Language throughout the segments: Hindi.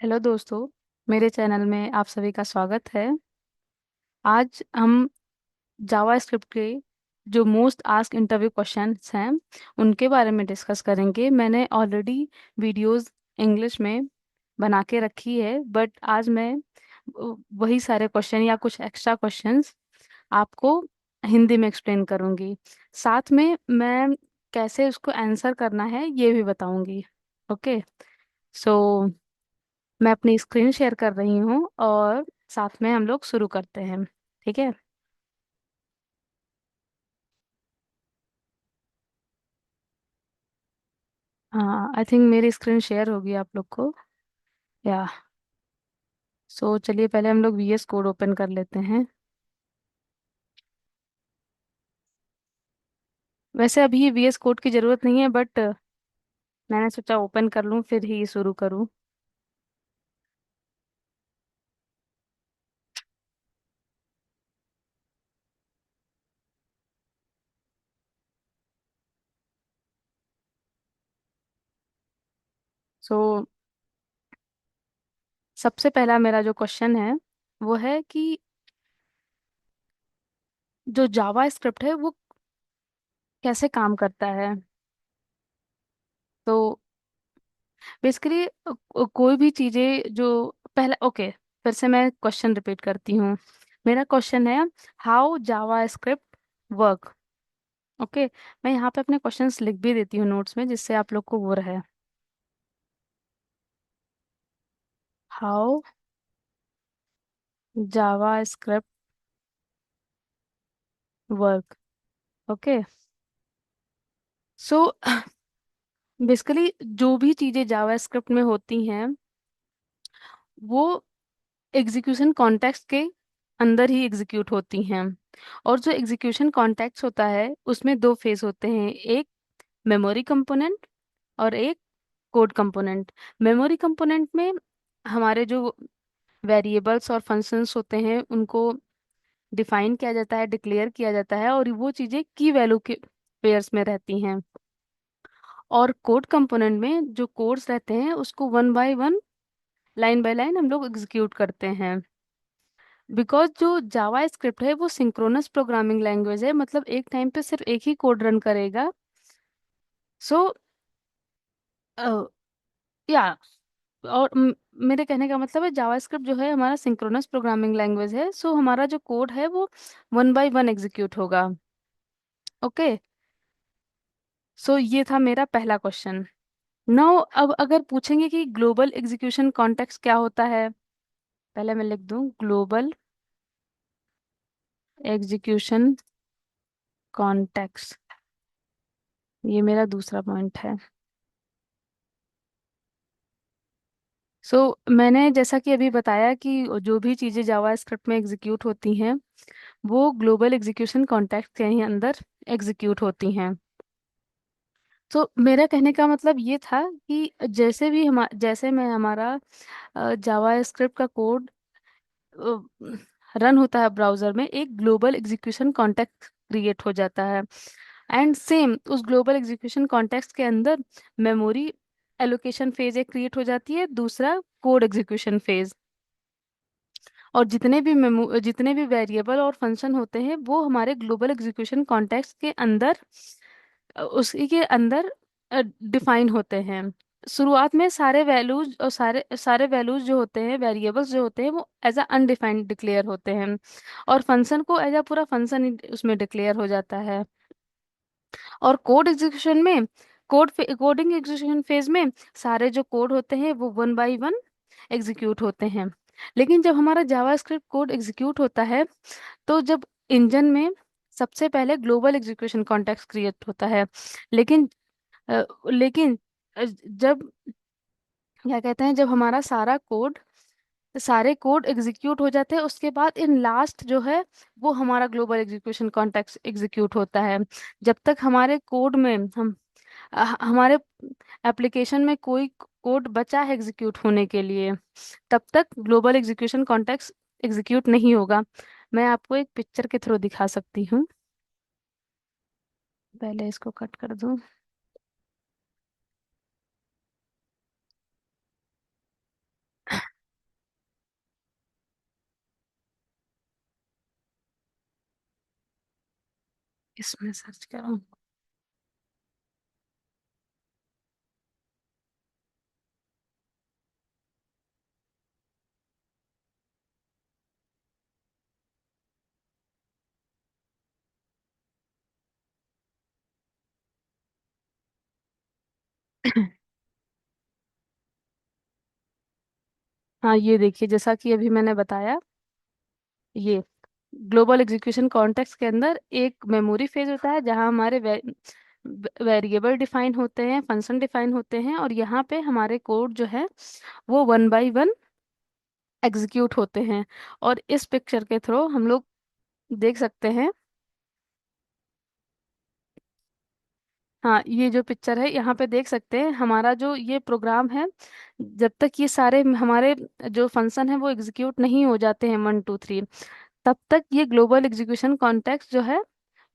हेलो दोस्तों। मेरे चैनल में आप सभी का स्वागत है। आज हम जावा स्क्रिप्ट के जो मोस्ट आस्क इंटरव्यू क्वेश्चंस हैं उनके बारे में डिस्कस करेंगे। मैंने ऑलरेडी वीडियोस इंग्लिश में बना के रखी है, बट आज मैं वही सारे क्वेश्चन या कुछ एक्स्ट्रा क्वेश्चंस आपको हिंदी में एक्सप्लेन करूंगी। साथ में मैं कैसे उसको आंसर करना है ये भी बताऊंगी। ओके, सो मैं अपनी स्क्रीन शेयर कर रही हूँ और साथ में हम लोग शुरू करते हैं। ठीक है। हाँ, आई थिंक मेरी स्क्रीन शेयर होगी आप लोग को। या सो चलिए पहले हम लोग वीएस कोड ओपन कर लेते हैं। वैसे अभी वीएस कोड की ज़रूरत नहीं है, बट मैंने सोचा ओपन कर लूँ फिर ही शुरू करूँ। सो सबसे पहला मेरा जो क्वेश्चन है वो है कि जो जावा स्क्रिप्ट है वो कैसे काम करता है। तो बेसिकली कोई भी चीजें जो पहला ओके, फिर से मैं क्वेश्चन रिपीट करती हूँ। मेरा क्वेश्चन है how Java script work. Okay, मैं यहाँ पे अपने क्वेश्चंस लिख भी देती हूँ नोट्स में, जिससे आप लोग को वो रहे। How Java script work. Okay, so basically जो भी चीजें जावा स्क्रिप्ट में होती हैं वो एग्जीक्यूशन कॉन्टेक्स्ट के अंदर ही एग्जीक्यूट होती हैं। और जो एग्जीक्यूशन कॉन्टेक्स्ट होता है उसमें दो फेज होते हैं, एक मेमोरी कंपोनेंट और एक कोड कंपोनेंट। मेमोरी कंपोनेंट में हमारे जो वेरिएबल्स और फंक्शंस होते हैं उनको डिफाइन किया जाता है, डिक्लेयर किया जाता है, और वो चीज़ें की वैल्यू के पेयर्स में रहती हैं। और कोड कंपोनेंट में जो कोड्स रहते हैं उसको one by one, line by line हम लोग एग्जीक्यूट करते हैं। बिकॉज जो जावा स्क्रिप्ट है वो सिंक्रोनस प्रोग्रामिंग लैंग्वेज है, मतलब एक टाइम पे सिर्फ एक ही कोड रन करेगा। सो या और मेरे कहने का मतलब है जावास्क्रिप्ट जो है हमारा सिंक्रोनस प्रोग्रामिंग लैंग्वेज है, सो हमारा जो कोड है वो वन बाय वन एग्जीक्यूट होगा। ओके, सो ये था मेरा पहला क्वेश्चन। नाउ अब अगर पूछेंगे कि ग्लोबल एग्जीक्यूशन कॉन्टेक्स्ट क्या होता है, पहले मैं लिख दूं ग्लोबल एग्जीक्यूशन कॉन्टेक्स्ट। ये मेरा दूसरा पॉइंट है। मैंने जैसा कि अभी बताया कि जो भी चीज़ें जावा स्क्रिप्ट में एग्जीक्यूट होती हैं वो ग्लोबल एग्जीक्यूशन कॉन्टेक्स्ट के ही अंदर एग्जीक्यूट होती हैं। तो मेरा कहने का मतलब ये था कि जैसे मैं हमारा जावा स्क्रिप्ट का कोड रन होता है ब्राउजर में, एक ग्लोबल एग्जीक्यूशन कॉन्टेक्स्ट क्रिएट हो जाता है। एंड सेम उस ग्लोबल एग्जीक्यूशन कॉन्टेक्स्ट के अंदर मेमोरी एलोकेशन फेज एक क्रिएट हो जाती है, दूसरा कोड एग्जीक्यूशन फेज। और जितने भी वेरिएबल और फंक्शन होते हैं वो हमारे ग्लोबल एग्जीक्यूशन कॉन्टेक्स्ट के अंदर उसी के अंदर डिफाइन होते हैं। शुरुआत में सारे वैल्यूज और सारे सारे वैल्यूज जो होते हैं, वेरिएबल्स जो होते हैं, वो एज अ अनडिफाइंड डिक्लेयर होते हैं, और फंक्शन को एज अ पूरा फंक्शन ही उसमें डिक्लेयर हो जाता है। और कोडिंग एग्जीक्यूशन फेज में सारे जो कोड होते हैं वो वन बाय वन एग्जीक्यूट होते हैं। लेकिन जब हमारा जावास्क्रिप्ट कोड एग्जीक्यूट होता है तो जब इंजन में सबसे पहले ग्लोबल एग्जीक्यूशन कॉन्टेक्स्ट क्रिएट होता है। लेकिन लेकिन जब क्या कहते हैं, जब हमारा सारे कोड एग्जीक्यूट हो जाते हैं उसके बाद इन लास्ट जो है वो हमारा ग्लोबल एग्जीक्यूशन कॉन्टेक्स्ट एग्जीक्यूट होता है। जब तक हमारे कोड में हमारे एप्लीकेशन में कोई कोड बचा है एग्जीक्यूट होने के लिए, तब तक ग्लोबल एग्जीक्यूशन कॉन्टेक्स्ट एग्जीक्यूट नहीं होगा। मैं आपको एक पिक्चर के थ्रू दिखा सकती हूँ। पहले इसको कट कर दूं। इसमें सर्च करो। हाँ, ये देखिए, जैसा कि अभी मैंने बताया, ये ग्लोबल एग्जीक्यूशन कॉन्टेक्स्ट के अंदर एक मेमोरी फेज होता है जहाँ हमारे वेरिएबल डिफाइन होते हैं, फंक्शन डिफाइन होते हैं, और यहाँ पे हमारे कोड जो है वो वन बाय वन एग्जीक्यूट होते हैं। और इस पिक्चर के थ्रू हम लोग देख सकते हैं। हाँ, ये जो पिक्चर है यहाँ पे देख सकते हैं, हमारा जो ये प्रोग्राम है, जब तक ये सारे हमारे जो फंक्शन है वो एग्जीक्यूट नहीं हो जाते हैं 1 2 3, तब तक ये ग्लोबल एग्जीक्यूशन कॉन्टेक्स्ट जो है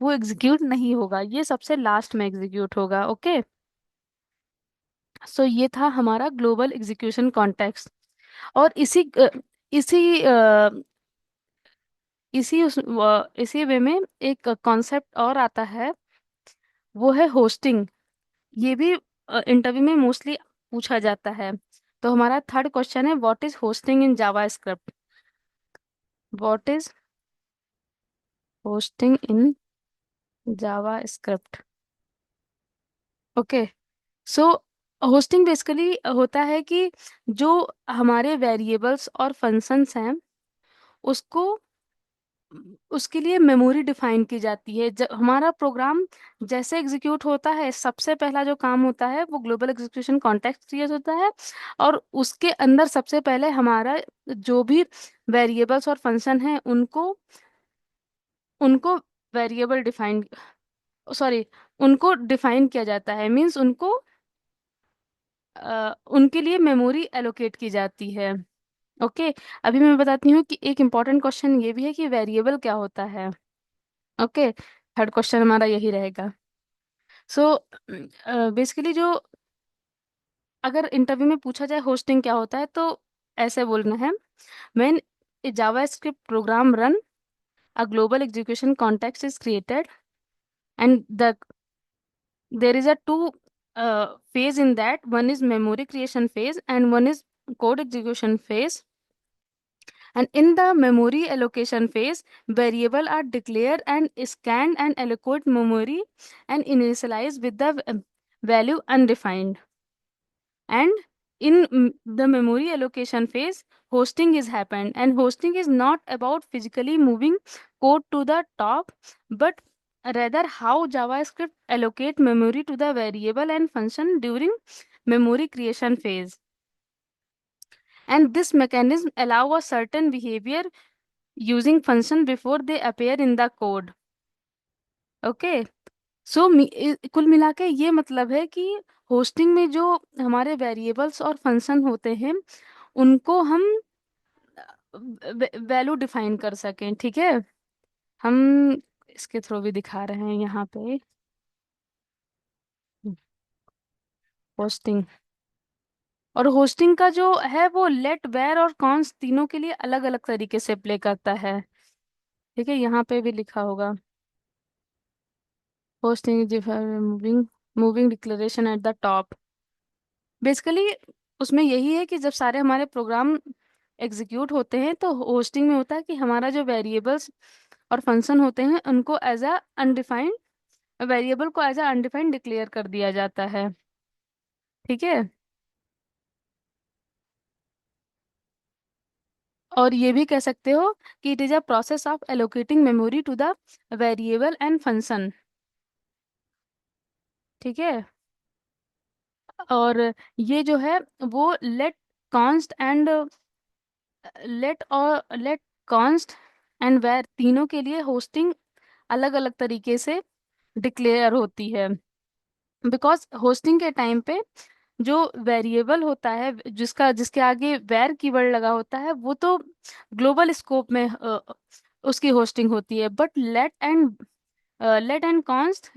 वो एग्जीक्यूट नहीं होगा, ये सबसे लास्ट में एग्जीक्यूट होगा। ओके। सो ये था हमारा ग्लोबल एग्जीक्यूशन कॉन्टेक्स्ट। और इसी इसी वे में एक कॉन्सेप्ट और आता है, वो है होस्टिंग। ये भी इंटरव्यू में मोस्टली पूछा जाता है। तो हमारा थर्ड क्वेश्चन है, what is hosting in Java script. What is hosting in Java script. Okay. So hosting basically होता है कि जो हमारे वेरिएबल्स और फंक्शंस हैं, उसको उसके लिए मेमोरी डिफाइन की जाती है। जब हमारा प्रोग्राम जैसे एग्जीक्यूट होता है, सबसे पहला जो काम होता है वो ग्लोबल एग्जीक्यूशन कॉन्टेक्स्ट क्रिएट होता है। और उसके अंदर सबसे पहले हमारा जो भी वेरिएबल्स और फंक्शन हैं, उनको उनको वेरिएबल डिफाइन, सॉरी, उनको डिफाइन किया जाता है, मीन्स उनको उनके लिए मेमोरी एलोकेट की जाती है। ओके। अभी मैं बताती हूँ कि एक इम्पॉर्टेंट क्वेश्चन ये भी है कि वेरिएबल क्या होता है। ओके। थर्ड क्वेश्चन हमारा यही रहेगा। सो बेसिकली जो, अगर इंटरव्यू में पूछा जाए होस्टिंग क्या होता है, तो ऐसे बोलना है, when A JavaScript program run, a global execution context is created, and there is a two phase in that. One is memory creation phase and one is code execution phase. And in the memory allocation phase, variable are declared and scanned and allocate memory and initialized with the value undefined. And in the memory allocation phase, hosting is happened, and hosting is not about physically moving code to the top, but rather how JavaScript allocate memory to the variable and function during memory creation phase. And this mechanism allow a certain behavior using function before they appear in the code. Okay. सो कुल मिला के ये मतलब है कि होस्टिंग में जो हमारे वेरिएबल्स और फंक्शन होते हैं, उनको हम वैल्यू डिफाइन कर सकें। ठीक है। हम इसके थ्रू भी दिखा रहे हैं यहाँ पे होस्टिंग। और होस्टिंग का जो है वो लेट, वेर और कॉन्स तीनों के लिए अलग अलग तरीके से प्ले करता है। ठीक है, यहाँ पे भी लिखा होगा, hosting moving moving declaration at the top. Basically उसमें यही है कि जब सारे हमारे प्रोग्राम एग्जीक्यूट होते हैं, तो होस्टिंग में होता है कि हमारा जो वेरिएबल्स और फंक्शन होते हैं, उनको एज अ अनडिफाइंड, वेरिएबल को एज अ अनडिफाइंड डिक्लेयर कर दिया जाता है। ठीक है। और ये भी कह सकते हो कि it is a process of allocating memory to the variable and function. ठीक है। और ये जो है वो let const and let const and var तीनों के लिए होस्टिंग अलग अलग तरीके से डिक्लेयर होती है। बिकॉज होस्टिंग के टाइम पे जो वेरिएबल होता है, जिसका जिसके आगे वेर कीवर्ड लगा होता है, वो तो ग्लोबल स्कोप में उसकी होस्टिंग होती है। बट लेट एंड कॉन्स्ट,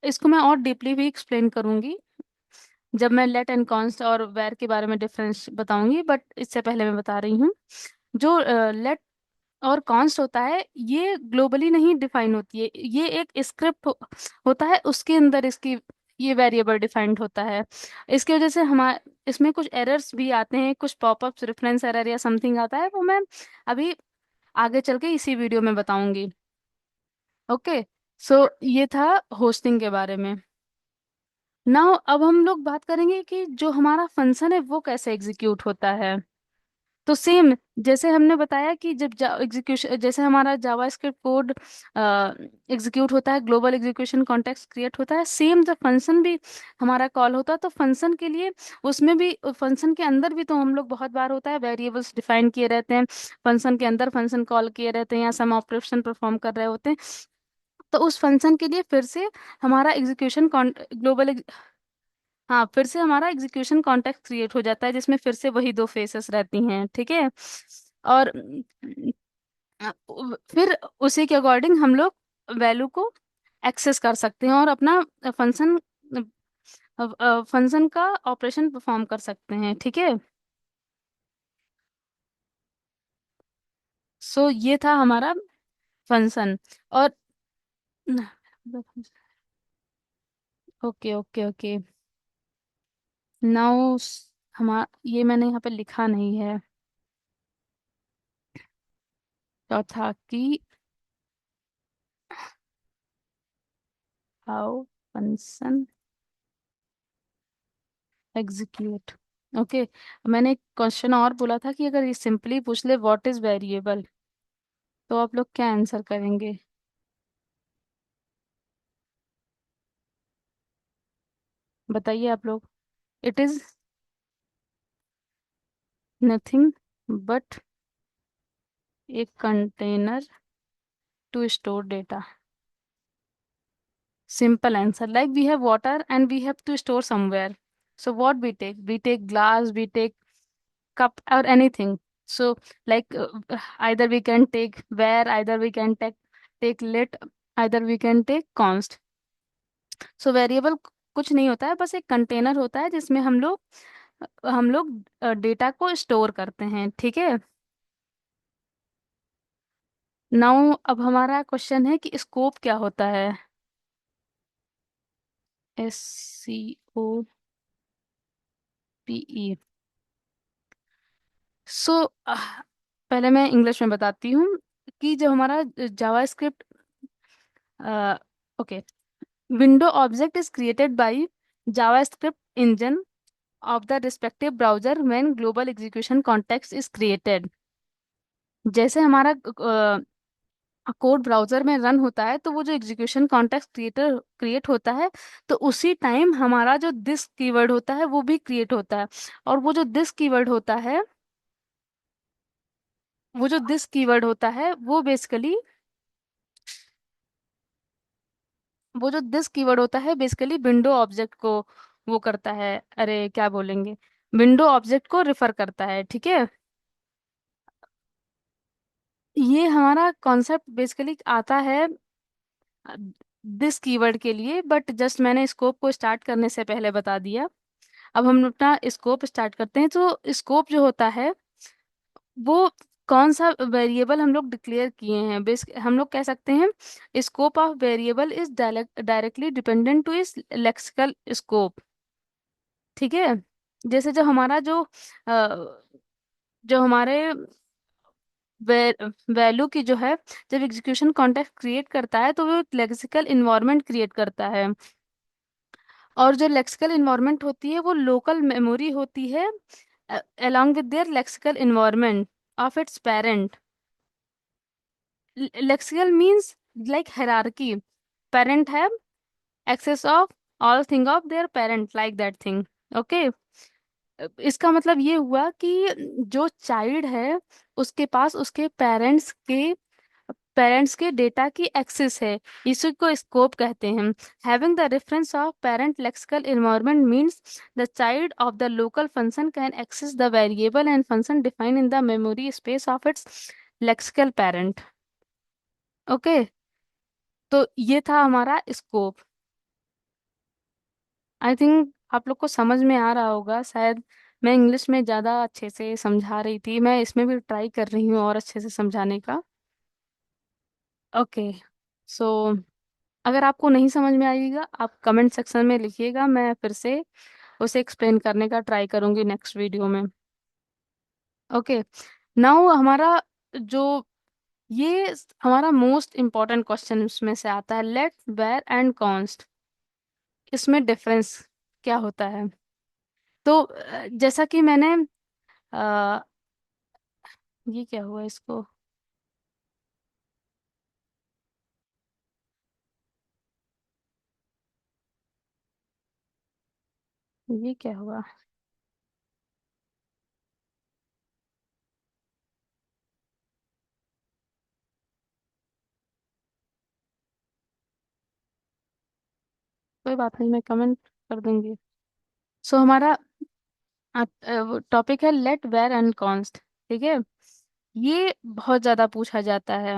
इसको मैं और डीपली भी एक्सप्लेन करूंगी जब मैं लेट एंड कॉन्स्ट और वेर के बारे में डिफरेंस बताऊंगी। बट इससे पहले मैं बता रही हूँ, जो लेट और कॉन्स्ट होता है, ये ग्लोबली नहीं डिफाइन होती है, ये एक स्क्रिप्ट होता है, उसके अंदर इसकी ये वेरिएबल डिफाइंड होता है। इसकी वजह से हमारे इसमें कुछ एरर्स भी आते हैं, कुछ पॉपअप्स, रेफरेंस एरर या समथिंग आता है, वो मैं अभी आगे चल के इसी वीडियो में बताऊंगी। ओके। सो ये था होस्टिंग के बारे में। नाउ अब हम लोग बात करेंगे कि जो हमारा फंक्शन है वो कैसे एग्जीक्यूट होता है। तो सेम जैसे हमने बताया कि जब एग्जीक्यूशन, जैसे हमारा जावास्क्रिप्ट कोड एग्जीक्यूट होता है, ग्लोबल एग्जीक्यूशन कॉन्टेक्स्ट क्रिएट होता है, सेम जब फंक्शन भी हमारा कॉल होता है तो फंक्शन के लिए, उसमें भी फंक्शन के अंदर भी तो हम लोग बहुत बार होता है वेरिएबल्स डिफाइन किए रहते हैं, फंक्शन के अंदर फंक्शन कॉल किए रहते हैं या सम ऑपरेशन परफॉर्म कर रहे होते हैं। तो उस फंक्शन के लिए फिर से हमारा एग्जीक्यूशन ग्लोबल, हाँ, फिर से हमारा एग्जीक्यूशन कॉन्टेक्स्ट क्रिएट हो जाता है, जिसमें फिर से वही दो फेसेस रहती हैं, ठीक है। और अ, फिर उसी के अकॉर्डिंग हम लोग वैल्यू को एक्सेस कर सकते हैं और अपना फंक्शन फंक्शन का ऑपरेशन परफॉर्म कर सकते हैं, ठीक है। सो ये था हमारा फंक्शन। और ओके ओके ओके। नाउ हमारा ये मैंने यहाँ पे लिखा नहीं है, चौथा कि हाउ फंक्शन एग्जीक्यूट। ओके। मैंने एक क्वेश्चन और बोला था कि अगर ये सिंपली पूछ ले व्हाट इज वेरिएबल, तो आप लोग क्या आंसर करेंगे? बताइए आप लोग। It is nothing but a container to store data. Simple answer. Like we have water and we have to store somewhere. So what we take? We take glass, we take cup or anything. So like either we can take where, either we can take lit, either we can take const. So variable कुछ नहीं होता है, बस एक कंटेनर होता है जिसमें हम लोग डेटा को स्टोर करते हैं, ठीक है। नाउ अब हमारा क्वेश्चन है कि स्कोप क्या होता है। SCOPE। सो पहले मैं इंग्लिश में बताती हूँ कि जब हमारा JavaScript, okay, window object is created by JavaScript engine of the respective browser when global execution context is created। जैसे हमारा कोड ब्राउजर में रन होता है तो वो जो एग्जीक्यूशन कॉन्टेक्स्ट क्रिएटर क्रिएट होता है, तो उसी टाइम हमारा जो दिस कीवर्ड होता है वो भी क्रिएट होता है। और वो जो दिस कीवर्ड होता है वो बेसिकली, वो जो दिस कीवर्ड होता है विंडो ऑब्जेक्ट को वो करता है, अरे क्या बोलेंगे, विंडो ऑब्जेक्ट को रिफर करता है, ठीक है। ये हमारा कॉन्सेप्ट बेसिकली आता है दिस कीवर्ड के लिए, बट जस्ट मैंने स्कोप को स्टार्ट करने से पहले बता दिया। अब हम अपना स्कोप स्टार्ट करते हैं। तो स्कोप जो होता है वो कौन सा वेरिएबल हम लोग डिक्लेयर किए हैं, बेस हम लोग कह सकते हैं scope of variable is directly dependent to इस लेक्सिकल स्कोप, ठीक है। जैसे जो हमारे वैल्यू की जो है, जब एग्जीक्यूशन कॉन्टेक्स्ट क्रिएट करता है तो वो एक लेक्सिकल इन्वायरमेंट क्रिएट करता है। और जो लेक्सिकल इन्वायरमेंट होती है वो लोकल मेमोरी होती है along with their lexical environment of its parent। Lexical means like hierarchy, parent have access of all thing of their parent, like that thing। okay। इसका मतलब ये हुआ कि जो चाइल्ड है उसके पास उसके पेरेंट्स के डेटा की एक्सेस है, इसी को स्कोप कहते हैं। Having the reference of parent lexical environment means the child of the local function can access the variable and function defined in the memory space of its lexical parent. Okay. तो ये था हमारा स्कोप। आई थिंक आप लोग को समझ में आ रहा होगा शायद। मैं इंग्लिश में ज़्यादा अच्छे से समझा रही थी, मैं इसमें भी ट्राई कर रही हूँ और अच्छे से समझाने का। ओके। सो अगर आपको नहीं समझ में आएगा आप कमेंट सेक्शन में लिखिएगा, मैं फिर से उसे एक्सप्लेन करने का ट्राई करूंगी नेक्स्ट वीडियो में। ओके। नाउ हमारा जो ये हमारा मोस्ट इम्पोर्टेंट क्वेश्चन उसमें से आता है, लेट वेर एंड कॉन्स्ट, इसमें डिफरेंस क्या होता है। तो जैसा कि मैंने अ, ये क्या हुआ इसको, ये क्या हुआ। कोई बात नहीं, मैं कमेंट कर दूंगी। सो हमारा टॉपिक है लेट वेर एंड कॉन्स्ट। ठीक है, ये बहुत ज्यादा पूछा जाता है।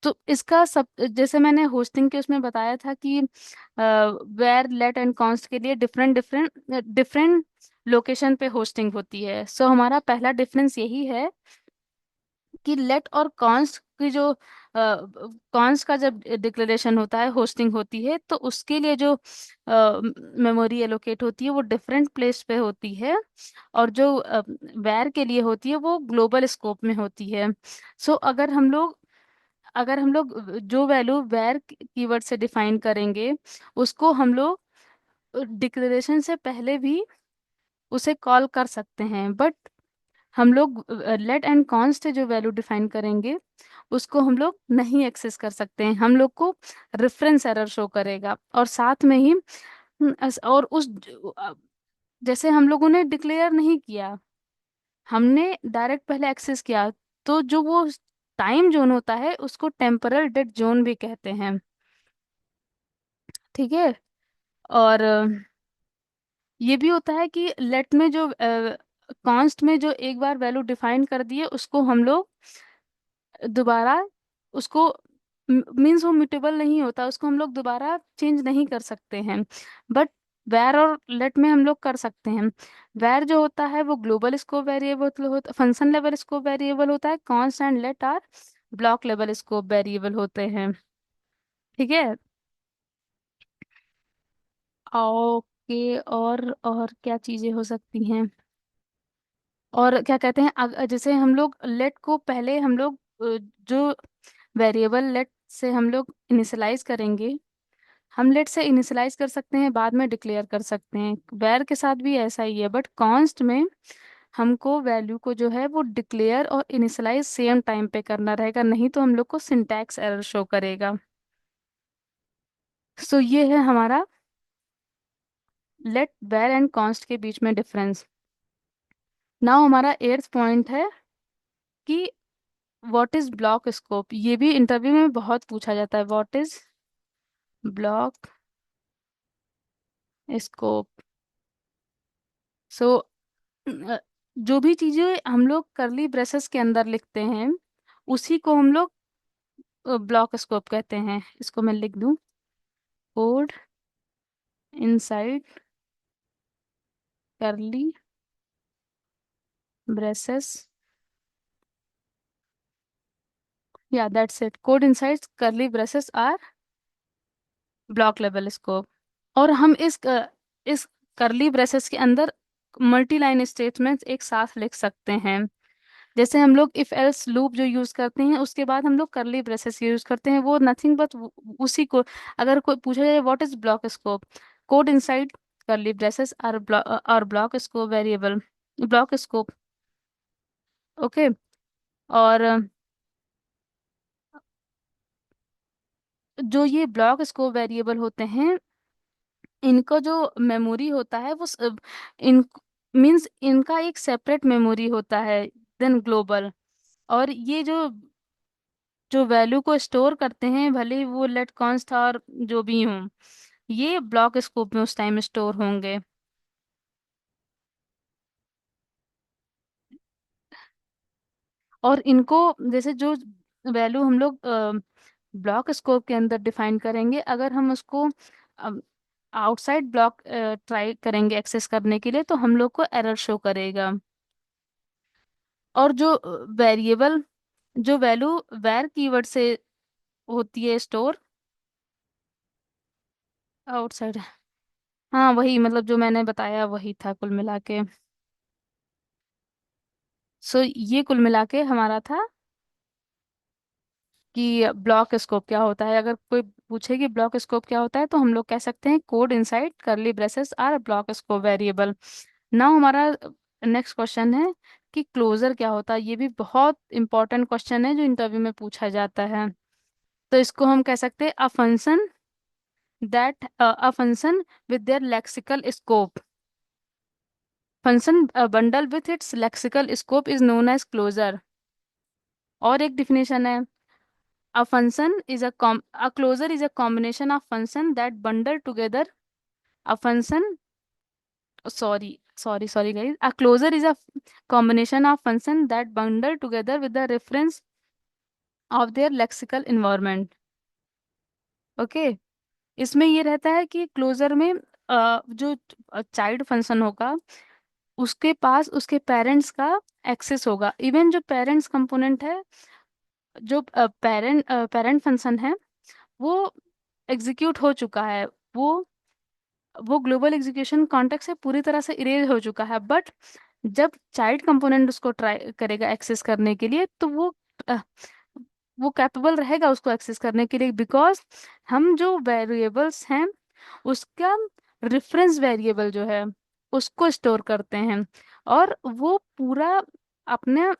तो इसका सब जैसे मैंने होस्टिंग के उसमें बताया था कि वेर लेट एंड कॉन्स्ट के लिए डिफरेंट डिफरेंट डिफरेंट लोकेशन पे होस्टिंग होती है। सो हमारा पहला डिफरेंस यही है कि लेट और कॉन्स्ट की जो कॉन्स्ट का जब डिक्लेरेशन होता है, होस्टिंग होती है, तो उसके लिए जो मेमोरी एलोकेट होती है वो डिफरेंट प्लेस पे होती है। और जो वेर के लिए होती है वो ग्लोबल स्कोप में होती है। सो अगर हम लोग जो वैल्यू वेर कीवर्ड से डिफाइन करेंगे, उसको हम लोग डिक्लेरेशन से पहले भी उसे कॉल कर सकते हैं। बट हम लोग लेट एंड कॉन्स्ट जो वैल्यू डिफाइन करेंगे उसको हम लोग नहीं एक्सेस कर सकते हैं, हम लोग को रेफरेंस एरर शो करेगा। और साथ में ही और जैसे हम लोगों ने डिक्लेयर नहीं किया, हमने डायरेक्ट पहले एक्सेस किया, तो जो वो टाइम जोन होता है उसको टेम्परल डेड जोन भी कहते हैं। ठीक है। और ये भी होता है कि लेट में जो कॉन्स्ट में जो एक बार वैल्यू डिफाइन कर दिए उसको हम लोग दोबारा उसको मीन्स वो म्यूटेबल नहीं होता, उसको हम लोग दोबारा चेंज नहीं कर सकते हैं। बट वेर और लेट में हम लोग कर सकते हैं। वेर जो होता है वो ग्लोबल स्कोप वेरिएबल होता, फंक्शन लेवल स्कोप वेरिएबल होता है। Const and late R block level scope variable होते हैं। ठीक है। ओके। और क्या चीजें हो सकती हैं, और क्या कहते हैं, जैसे हम लोग लेट को पहले हम लोग जो वेरिएबल लेट से हम लोग इनिशियलाइज करेंगे, हम लेट से इनिशियलाइज कर सकते हैं, बाद में डिक्लेयर कर सकते हैं। वेर के साथ भी ऐसा ही है, बट कॉन्स्ट में हमको वैल्यू को जो है वो डिक्लेयर और इनिशियलाइज सेम टाइम पे करना रहेगा, नहीं तो हम लोग को सिंटैक्स एरर शो करेगा। सो ये है हमारा लेट वेर एंड कॉन्स्ट के बीच में डिफरेंस। नाउ हमारा एट्थ पॉइंट है कि व्हाट इज ब्लॉक स्कोप। ये भी इंटरव्यू में बहुत पूछा जाता है, व्हाट इज ब्लॉक स्कोप। सो जो भी चीजें हम लोग करली ब्रेसेस के अंदर लिखते हैं उसी को हम लोग ब्लॉक स्कोप कहते हैं। इसको मैं लिख दूं, कोड इनसाइड करली ब्रेसेस, या that's it, code inside curly braces R block level scope. और हम इस करली ब्रेसेस के अंदर मल्टी लाइन स्टेटमेंट्स एक साथ लिख सकते हैं। जैसे हम लोग इफ एल्स लूप जो यूज करते हैं उसके बाद हम लोग करली ब्रेसेस यूज करते हैं, वो नथिंग बट उसी को, अगर कोई पूछा जाए what is block scope, code inside curly braces और block scope variable, block scope. Okay. और जो ये ब्लॉक स्कोप वेरिएबल होते हैं, इनको जो मेमोरी होता है वो इन मींस इनका एक सेपरेट मेमोरी होता है देन ग्लोबल। और ये जो जो वैल्यू को स्टोर करते हैं, भले ही वो लेट कॉन्स्ट और जो भी हों, ये ब्लॉक स्कोप में उस टाइम स्टोर होंगे। और इनको जैसे जो वैल्यू हम लोग ब्लॉक स्कोप के अंदर डिफाइन करेंगे, अगर हम उसको आउटसाइड ब्लॉक ट्राई करेंगे एक्सेस करने के लिए, तो हम लोग को एरर शो करेगा। और जो वेरिएबल जो वैल्यू वेर कीवर्ड से होती है स्टोर आउटसाइड। हाँ वही, मतलब जो मैंने बताया वही था कुल मिला के। सो ये कुल मिला के हमारा था कि ब्लॉक स्कोप क्या होता है। अगर कोई पूछे कि ब्लॉक स्कोप क्या होता है, तो हम लोग कह सकते हैं code inside curly braces R block scope variable. Now हमारा नेक्स्ट क्वेश्चन है कि क्लोजर क्या होता है। ये भी बहुत इंपॉर्टेंट क्वेश्चन है जो इंटरव्यू में पूछा जाता है। तो इसको हम कह सकते हैं a function with their lexical scope. Function bundle with its lexical scope is known as closure. और एक डिफिनेशन है, a closure is a combination of function that bundle together a function sorry guys, a closure is a combination of function that bundle together with the reference of their lexical environment। Okay, इसमें ये रहता है कि क्लोजर में जो चाइल्ड फंक्शन होगा उसके पास उसके पेरेंट्स का एक्सेस होगा। इवन जो पेरेंट्स कंपोनेंट है, जो पेरेंट फंक्शन है, वो एग्जीक्यूट हो चुका है। वो वो ग्लोबल एग्जीक्यूशन कॉन्टेक्स्ट से पूरी तरह से इरेज हो चुका है। बट जब चाइल्ड कंपोनेंट उसको ट्राई करेगा एक्सेस करने के लिए, तो अ, वो कैपेबल रहेगा उसको एक्सेस करने के लिए, बिकॉज हम जो वेरिएबल्स हैं उसका रेफरेंस वेरिएबल जो है उसको स्टोर करते हैं, और वो पूरा अपने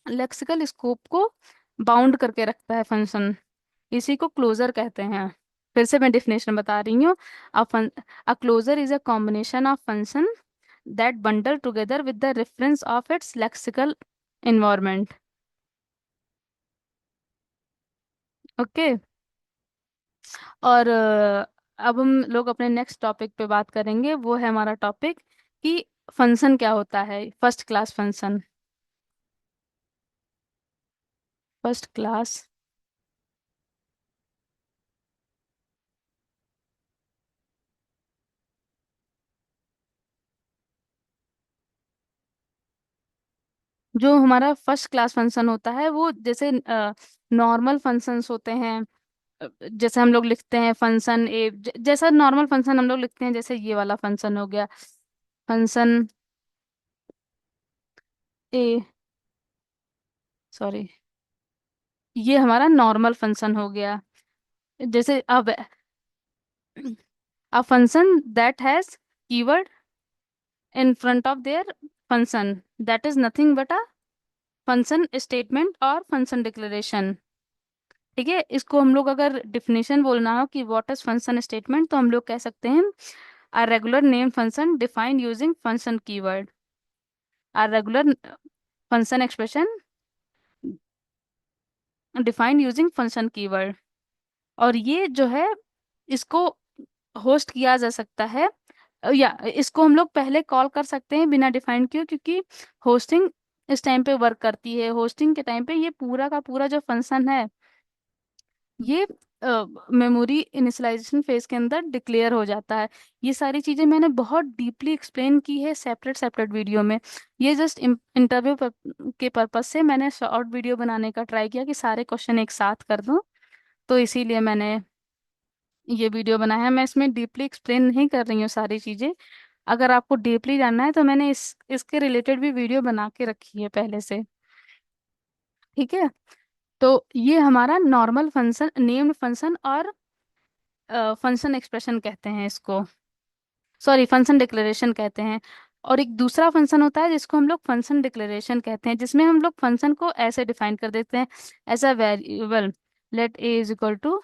लेक्सिकल स्कोप को बाउंड करके रखता है फंक्शन। इसी को क्लोजर कहते हैं। फिर से मैं डिफिनेशन बता रही हूँ। A closure is a combination of function that bundle together with the reference of its lexical environment. Okay. और अब हम लोग अपने नेक्स्ट टॉपिक पे बात करेंगे। वो है हमारा टॉपिक कि फंक्शन क्या होता है, first class function. First class जो हमारा फर्स्ट क्लास फंक्शन होता है, वो जैसे नॉर्मल फंक्शंस होते हैं। जैसे हम लोग लिखते हैं फंक्शन ए, जैसा नॉर्मल फंक्शन हम लोग लिखते हैं, जैसे ये वाला फंक्शन हो गया फंक्शन ए, सॉरी, ये हमारा नॉर्मल फंक्शन हो गया। जैसे अब a function that has keyword in front of their function, that is nothing but a function statement और फंक्शन डिक्लेरेशन। ठीक है, इसको हम लोग अगर डिफिनेशन बोलना हो कि व्हाट इज फंक्शन स्टेटमेंट, तो हम लोग कह सकते हैं a regular name function defined using function keyword, a regular function expression defined using function keyword। और ये जो है, इसको होस्ट किया जा सकता है, या इसको हम लोग पहले कॉल कर सकते हैं बिना डिफाइन किए, क्योंकि होस्टिंग इस टाइम पे वर्क करती है। होस्टिंग के टाइम पे ये पूरा का पूरा जो फंक्शन है, ये मेमोरी इनिशियलाइजेशन फेज के अंदर डिक्लेयर हो जाता है। ये सारी चीजें मैंने बहुत डीपली एक्सप्लेन की है सेपरेट सेपरेट वीडियो में। ये जस्ट इंटरव्यू के पर्पज से मैंने शॉर्ट वीडियो बनाने का ट्राई किया कि सारे क्वेश्चन एक साथ कर दूं, तो इसीलिए मैंने ये वीडियो बनाया है। मैं इसमें डीपली एक्सप्लेन नहीं कर रही हूँ सारी चीजें। अगर आपको डीपली जानना है तो मैंने इसके रिलेटेड भी वीडियो बना के रखी है पहले से। ठीक है, तो ये हमारा नॉर्मल फंक्शन, नेम्ड फंक्शन और फंक्शन एक्सप्रेशन कहते हैं इसको, सॉरी फंक्शन डिक्लेरेशन कहते हैं। और एक दूसरा फंक्शन होता है जिसको हम लोग फंक्शन डिक्लेरेशन कहते हैं, जिसमें हम लोग फंक्शन को ऐसे डिफाइन कर देते हैं as a variable, let a is equal to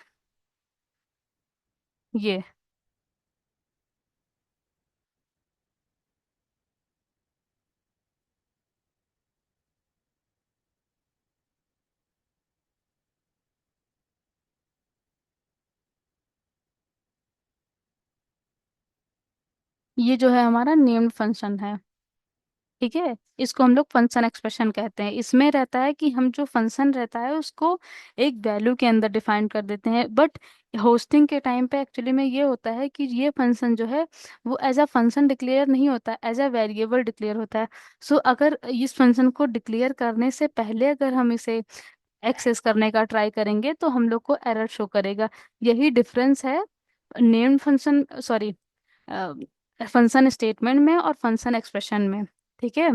ये। ये जो है हमारा नेम्ड फंक्शन है। ठीक है, इसको हम लोग फंक्शन एक्सप्रेशन कहते हैं। इसमें रहता है कि हम जो फंक्शन रहता है उसको एक वैल्यू के अंदर डिफाइन कर देते हैं। बट होस्टिंग के टाइम पे एक्चुअली में ये होता है कि ये फंक्शन जो है वो एज अ फंक्शन डिक्लेयर नहीं होता, एज अ वेरिएबल डिक्लेयर होता है। सो अगर इस फंक्शन को डिक्लेयर करने से पहले अगर हम इसे एक्सेस करने का ट्राई करेंगे तो हम लोग को एरर शो करेगा। यही डिफरेंस है named function, sorry, function statement में और फंक्शन एक्सप्रेशन में। ठीक है,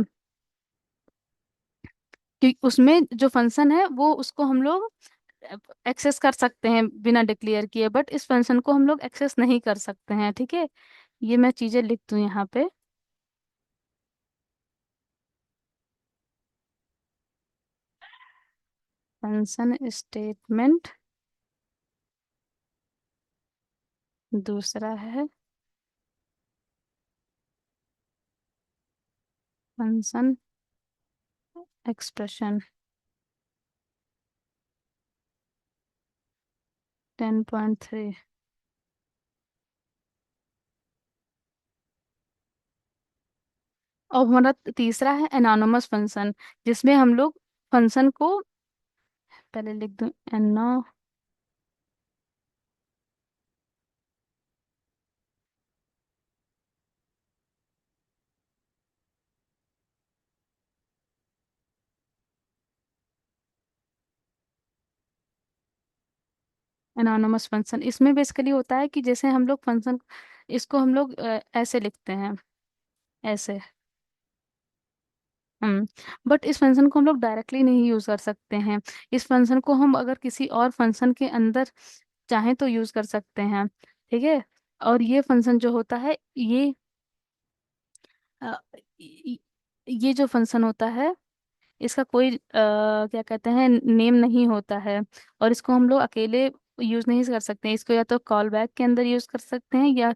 कि उसमें जो फंक्शन है वो उसको हम लोग एक्सेस कर सकते हैं बिना डिक्लेयर किए, बट इस फंक्शन को हम लोग एक्सेस नहीं कर सकते हैं। ठीक है, ये मैं चीजें लिख दूं यहाँ पे। फंक्शन स्टेटमेंट दूसरा है फंक्शन एक्सप्रेशन 10.3। और हमारा तीसरा है एनोनिमस फंक्शन, जिसमें हम लोग फंक्शन को, पहले लिख दूं एनोनिमस फंक्शन। इसमें बेसिकली होता है कि जैसे हम लोग फंक्शन, इसको हम लोग ऐसे लिखते हैं, ऐसे। बट इस फंक्शन को हम लोग डायरेक्टली नहीं यूज कर सकते हैं। इस फंक्शन को हम अगर किसी और फंक्शन के अंदर चाहें तो यूज कर सकते हैं। ठीक है, और ये फंक्शन जो होता है अ, ये ये जो फंक्शन होता है इसका कोई क्या कहते हैं नेम नहीं होता है, और इसको हम लोग अकेले यूज नहीं कर सकते हैं। इसको या तो कॉल बैक के अंदर यूज कर सकते हैं,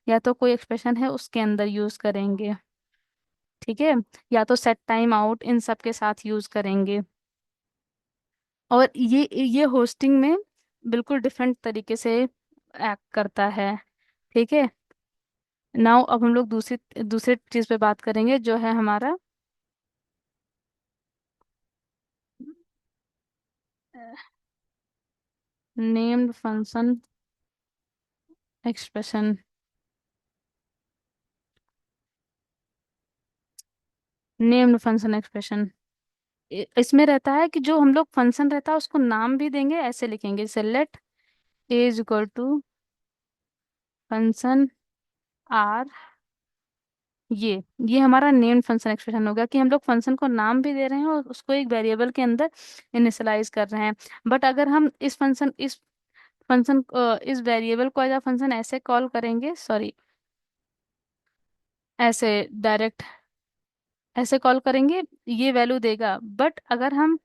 या तो कोई एक्सप्रेशन है उसके अंदर यूज करेंगे। ठीक है, या तो सेट टाइम आउट, इन सब के साथ यूज करेंगे। और ये होस्टिंग में बिल्कुल डिफरेंट तरीके से एक्ट करता है। ठीक है, नाउ अब हम लोग दूसरी दूसरे चीज पे बात करेंगे, जो है हमारा named function expression. Named function expression इसमें रहता है कि जो हम लोग फंक्शन रहता है उसको नाम भी देंगे, ऐसे लिखेंगे जैसे let is equal to function R. ये हमारा नेम्ड फंक्शन एक्सप्रेशन हो गया कि हम लोग फंक्शन को नाम भी दे रहे हैं और उसको एक वेरिएबल के अंदर इनिशियलाइज कर रहे हैं। बट अगर हम इस फंक्शन इस वेरिएबल को एज अ फंक्शन ऐसे कॉल करेंगे, सॉरी, ऐसे डायरेक्ट ऐसे कॉल करेंगे, ये वैल्यू देगा। बट अगर हम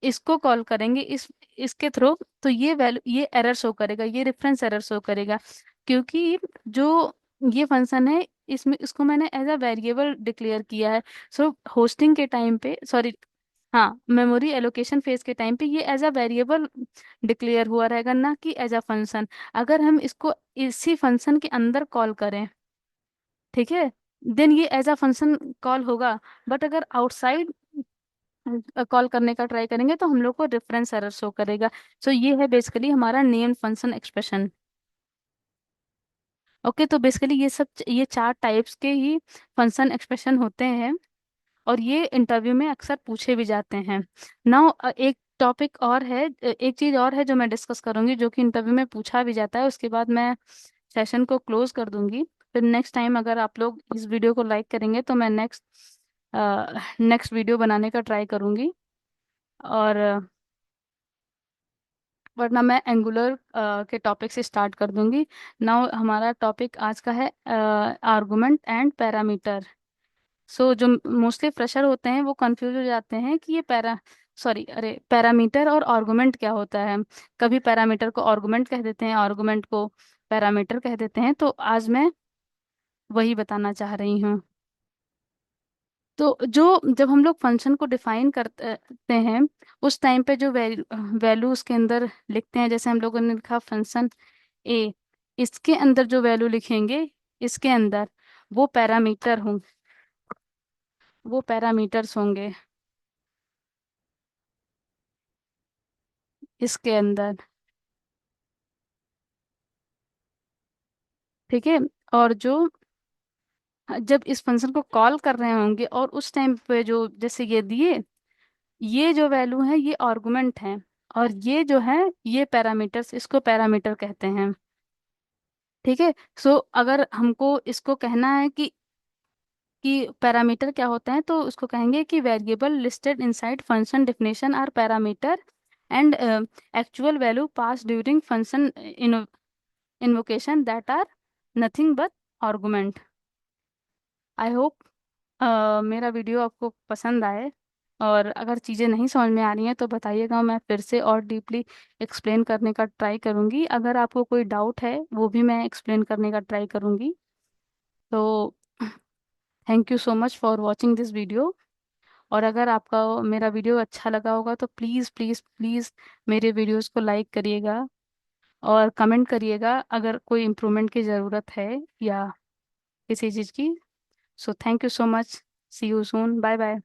इसको कॉल करेंगे इसके थ्रू, तो ये वैल्यू, ये एरर शो करेगा, ये रेफरेंस एरर शो करेगा, क्योंकि जो ये फंक्शन है इसमें इसको मैंने एज अ वेरिएबल डिक्लेयर किया है। सो होस्टिंग के टाइम पे, सॉरी, हाँ, मेमोरी एलोकेशन फेज के टाइम पे ये एज अ वेरिएबल डिक्लेयर हुआ रहेगा, ना कि एज अ फंक्शन। अगर हम इसको इसी फंक्शन के अंदर कॉल करें, ठीक है, देन ये एज अ फंक्शन कॉल होगा। बट अगर आउटसाइड कॉल करने का ट्राई करेंगे तो हम लोग को रेफरेंस एरर शो करेगा। सो ये है बेसिकली हमारा नेम फंक्शन एक्सप्रेशन। ओके, तो बेसिकली ये चार टाइप्स के ही फंक्शन एक्सप्रेशन होते हैं, और ये इंटरव्यू में अक्सर पूछे भी जाते हैं। नाउ एक टॉपिक और है, एक चीज और है जो मैं डिस्कस करूंगी, जो कि इंटरव्यू में पूछा भी जाता है, उसके बाद मैं सेशन को क्लोज कर दूंगी। फिर नेक्स्ट टाइम अगर आप लोग इस वीडियो को लाइक करेंगे तो मैं नेक्स्ट वीडियो बनाने का ट्राई करूंगी। और वरना मैं एंगुलर के टॉपिक से स्टार्ट कर दूंगी। नाउ हमारा टॉपिक आज का है आर्गुमेंट एंड पैरामीटर। सो जो मोस्टली फ्रेशर होते हैं वो कंफ्यूज हो जाते हैं कि ये पैरामीटर और आर्गुमेंट क्या होता है। कभी पैरामीटर को आर्गुमेंट कह देते हैं, आर्गुमेंट को पैरामीटर कह देते हैं, तो आज मैं वही बताना चाह रही हूँ। तो जो जब हम लोग फंक्शन को डिफाइन करते हैं, उस टाइम पे जो वैल्यू उसके अंदर लिखते हैं, जैसे हम लोगों ने लिखा फंक्शन ए, इसके अंदर जो वैल्यू लिखेंगे, इसके अंदर वो पैरामीटर हों वो पैरामीटर्स होंगे इसके अंदर। ठीक है, और जो जब इस फंक्शन को कॉल कर रहे होंगे और उस टाइम पे जो जैसे ये दिए, ये जो वैल्यू है ये आर्गुमेंट है, और ये जो है ये पैरामीटर्स, इसको पैरामीटर कहते हैं। ठीक है। सो अगर हमको इसको कहना है कि पैरामीटर क्या होता है, तो उसको कहेंगे कि variable listed inside function definition are parameter, and actual value pass during function invocation that are nothing but argument. I hope मेरा वीडियो आपको पसंद आए, और अगर चीज़ें नहीं समझ में आ रही हैं तो बताइएगा, मैं फिर से और डीपली एक्सप्लेन करने का ट्राई करूँगी। अगर आपको कोई डाउट है वो भी मैं एक्सप्लेन करने का ट्राई करूँगी। तो thank you so much for watching this video. और अगर आपका मेरा वीडियो अच्छा लगा होगा तो प्लीज़ प्लीज़ प्लीज़ मेरे वीडियोस को लाइक करिएगा, और कमेंट करिएगा अगर कोई इम्प्रूवमेंट की ज़रूरत है या किसी चीज़ की। So thank you so much. See you soon. Bye bye.